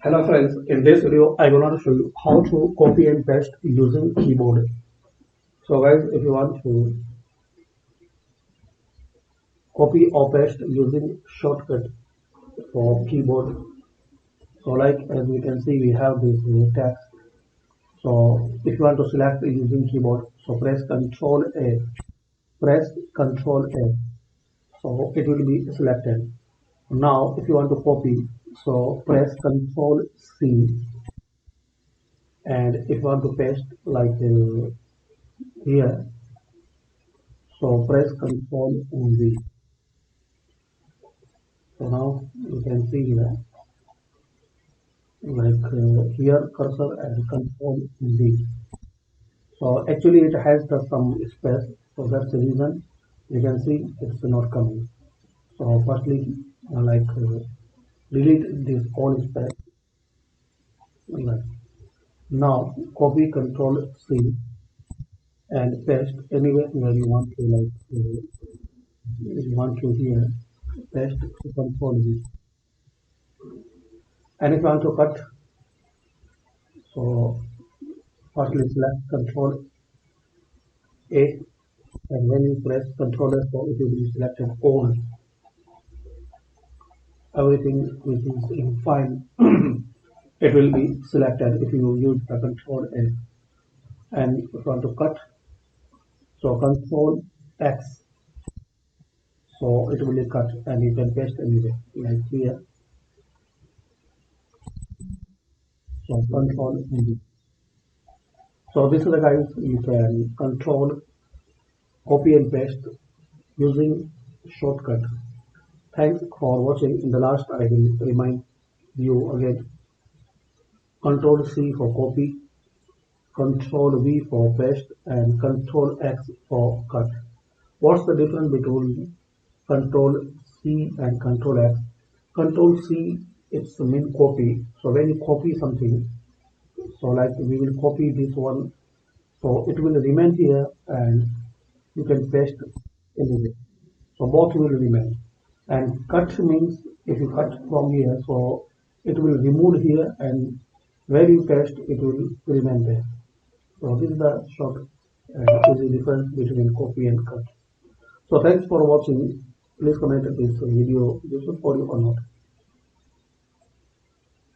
Hello friends, in this video I will show you how to copy and paste using keyboard. So guys, if you want to copy or paste using shortcut for keyboard, so like as we can see we have this text. So if you want to select using keyboard, so press Ctrl A, press Ctrl A, so it will be selected. Now if you want to copy, so press Ctrl C, and if you want to paste like here, so press Ctrl V. So now you can see here, like here cursor and Control V. So actually it has some space, so that's the reason you can see it's not coming. So firstly, like delete this all space. Like now copy Control C and paste anywhere where you want to, like you want to here paste Control V. And if you want to cut, so firstly select Control A, and when you press Ctrl S, so it will be selected all, everything which is in file. It will be selected if you use the Ctrl S. And if you want to cut, so Ctrl X, so it will be cut and you can paste anywhere like here. So Ctrl V. So this is the guys, you can control copy and paste using shortcut. Thanks for watching. In the last I will remind you again, Control C for copy, Control V for paste, and Control X for cut. What's the difference between Control C and Control X? Control C, it's mean copy. So when you copy something, so like we will copy this one, so it will remain here and you can paste anywhere. So both will remain. And cut means if you cut from here, so it will remove here, and where you paste it will remain there. So this is the short and easy difference between copy and cut. So thanks for watching. Please comment if this video useful for you or not.